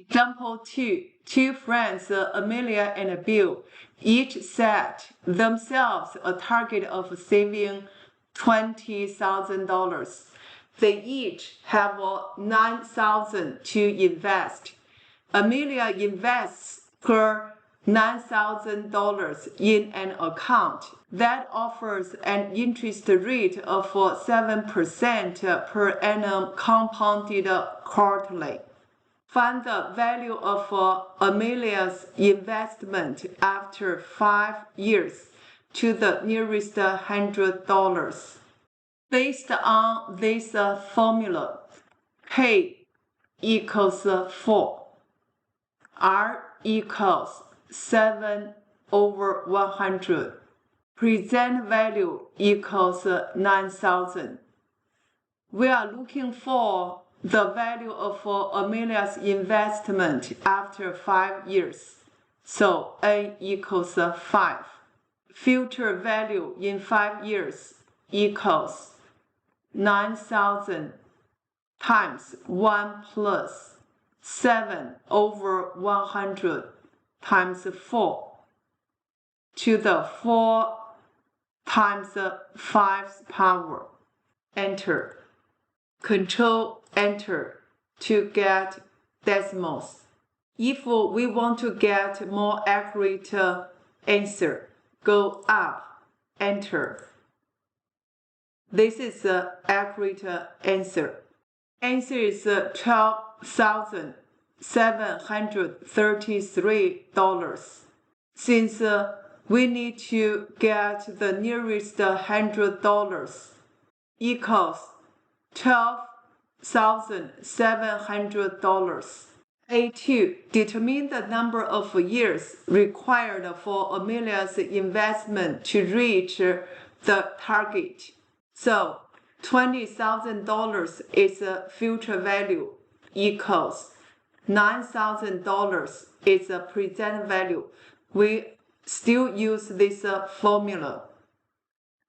Example 2. Two friends, Amelia and Bill, each set themselves a target of saving $20,000. They each have $9,000 to invest. Amelia invests her $9,000 in an account that offers an interest rate of 7% per annum compounded quarterly. Find the value of Amelia's investment after 5 years to the nearest $100. Based on this formula, K equals 4, R equals 7 over 100, present value equals 9,000. We are looking for the value of Amelia's investment after 5 years, so N equals 5. Future value in 5 years equals 9,000 times 1 plus 7 over 100 times 4 to the 4 times 5's power. Enter. Control Enter to get decimals. If we want to get more accurate answer, go up, Enter. This is the accurate answer. Answer is $12,733. Since we need to get the nearest $100 equals $12,700. A2. Determine the number of years required for Amelia's investment to reach the target. So, $20,000 is a future value equals $9,000 is a present value. We still use this formula.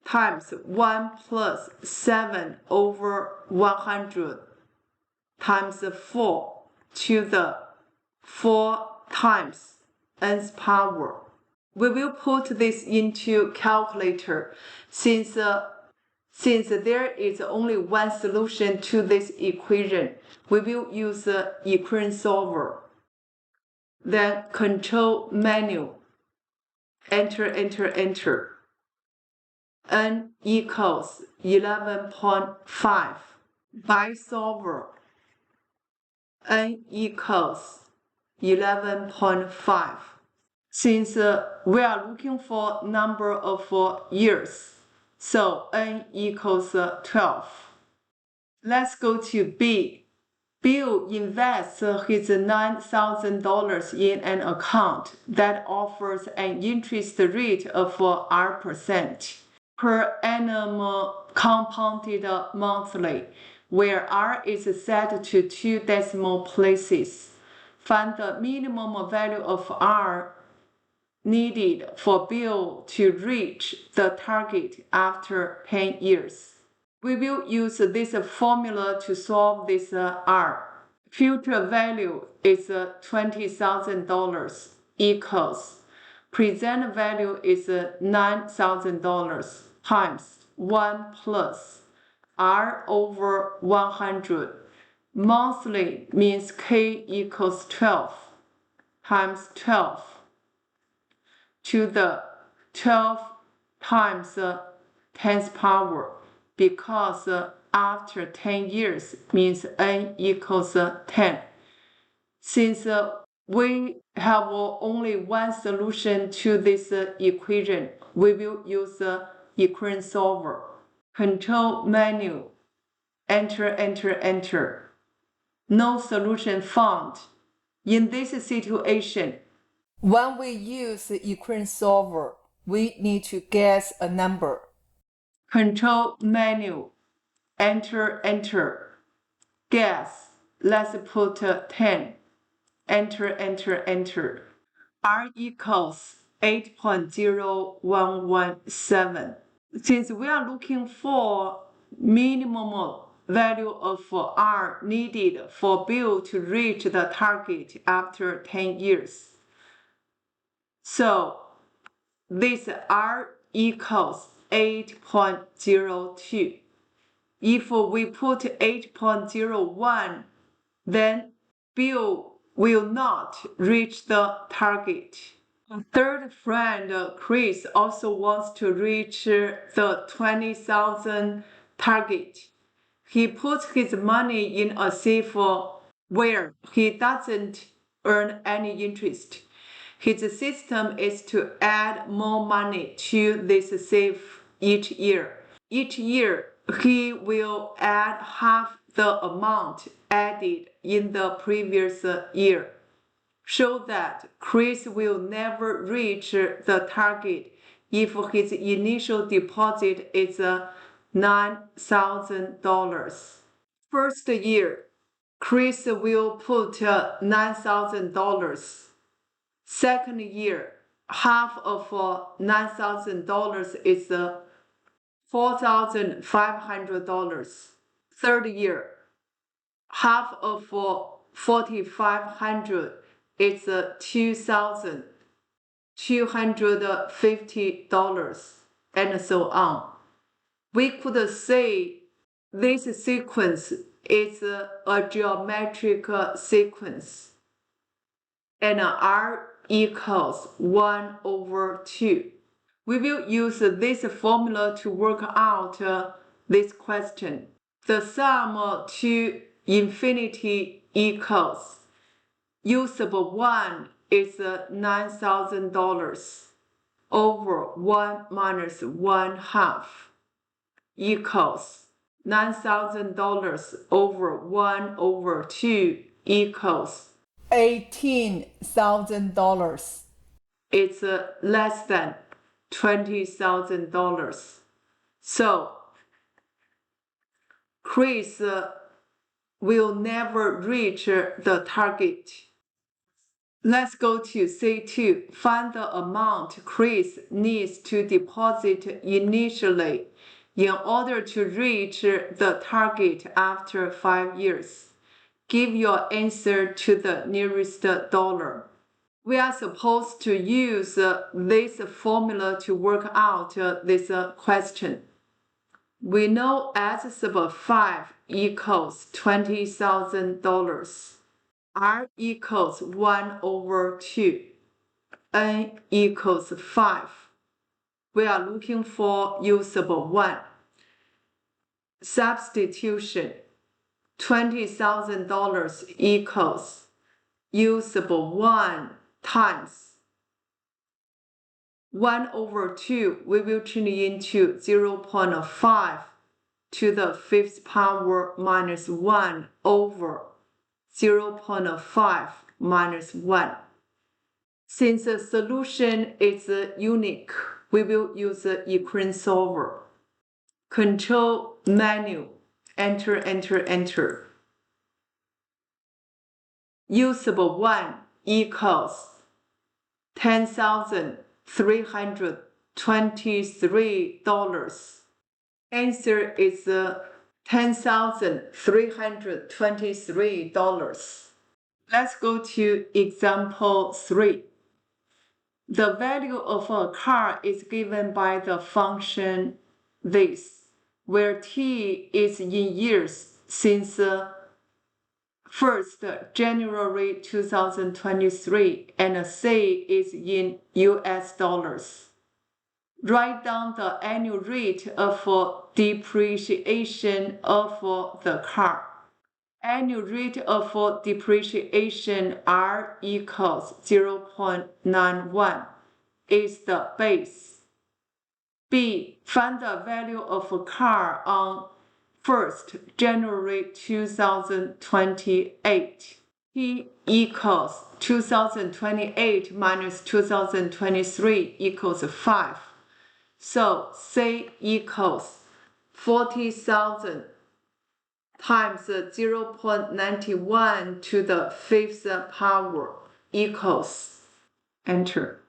Times 1 plus 7 over 100 times 4 to the 4 times n's power. We will put this into calculator since there is only one solution to this equation. We will use the equation solver. Then control menu. Enter, enter, enter. N equals 11.5. By solver. N equals 11.5. Since we are looking for number of years, so N equals 12. Let's go to B. Bill invests his $9,000 in an account that offers an interest rate of R% per annum compounded monthly, where R is set to 2 decimal places. Find the minimum value of R needed for Bill to reach the target after 10 years. We will use this formula to solve this R. Future value is $20,000 equals present value is $9,000 times 1 plus R over 100. Monthly means K equals 12 times 12 to the 12 times 10th power, because after 10 years means N equals 10. Since we have only one solution to this equation, we will use the equation solver. Control menu. Enter, enter, enter. No solution found. In this situation, when we use the equation solver, we need to guess a number. Control menu. Enter, enter. Guess. Let's put 10. Enter, enter, enter. R equals 8.0117. Since we are looking for minimum value of R needed for Bill to reach the target after 10 years. So this R equals 8.02. If we put 8.01, then Bill will not reach the target. A third friend, Chris, also wants to reach the 20,000 target. He puts his money in a safe where he doesn't earn any interest. His system is to add more money to this safe each year. Each year, he will add half the amount added in the previous year. Show that Chris will never reach the target if his initial deposit is $9,000. First year, Chris will put $9,000. Second year, half of $9,000 is $4,500. Third year, half of $4,500 is $2,250, and so on. We could say this sequence is a geometric sequence, and R equals 1/2. We will use this formula to work out this question. The sum to infinity equals usable 1 is $9,000 over 1 minus 1/2 equals $9,000 over 1/2 equals $18,000. It's less than $20,000. So Chris will never reach the target. Let's go to C2. Find the amount Chris needs to deposit initially in order to reach the target after 5 years. Give your answer to the nearest dollar. We are supposed to use this formula to work out this question. We know S sub 5 equals $20,000. R equals 1/2. N equals 5. We are looking for usable 1. Substitution. $20,000 equals usable 1 times 1/2. We will turn it into 0.5 to the 5th power minus 1 over 0.5 minus 1. Since the solution is unique, we will use the equation solver. Control menu, enter, enter, enter. Usable 1 equals $10,323. Answer is $10,323. Let's go to example 3. The value of a car is given by the function this, where t is in years since 1st January 2023 and c is in US dollars. Write down the annual rate of depreciation of the car. Annual rate of depreciation R equals 0.91 is the base. B. Find the value of a car on 1st January 2028. T equals 2028 minus 2023 equals 5. So C equals 40,000 times 0.91 to the 5th power equals, enter.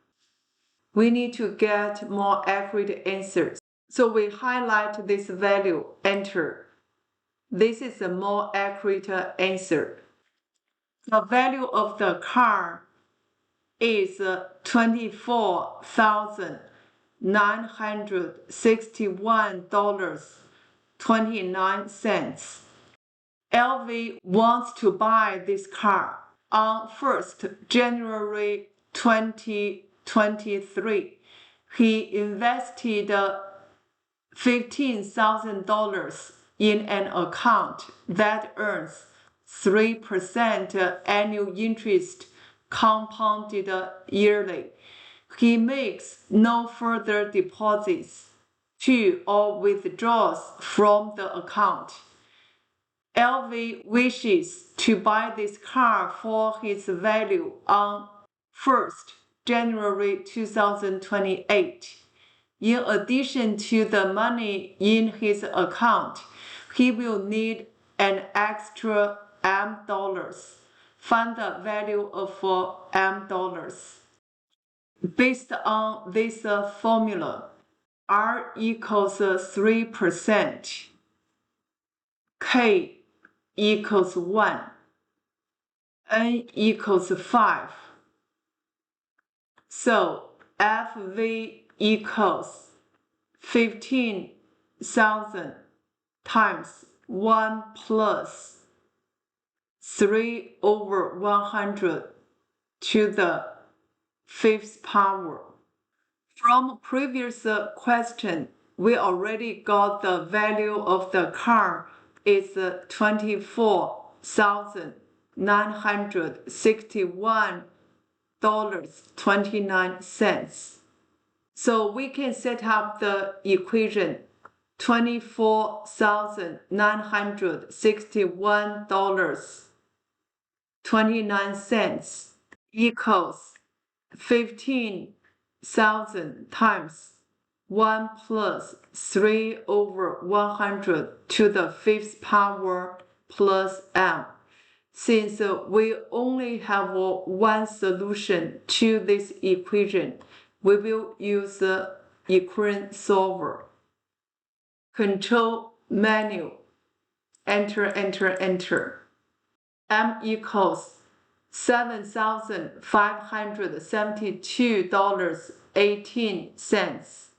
We need to get more accurate answers. So we highlight this value, enter. This is a more accurate answer. The value of the car is $24,961.29. LV wants to buy this car on 1st January 2023. He invested $15,000 in an account that earns 3% annual interest compounded yearly. He makes no further deposits to or withdraws from the account. LV wishes to buy this car for its value on 1st January 2028. In addition to the money in his account, he will need an extra $M. Find the value of $M. Based on this formula, R equals 3%, K equals 1, N equals 5. So FV equals 15,000 times 1 plus 3 over 100 to the 5th power. From previous question, we already got the value of the car is $24,961.29. So we can set up the equation $24,961.29 equals 15,000 times 1 plus 3 over 100 to the 5th power plus M. Since we only have one solution to this equation, we will use the equation solver. Control menu, enter, enter, enter. M equals $7,572.18.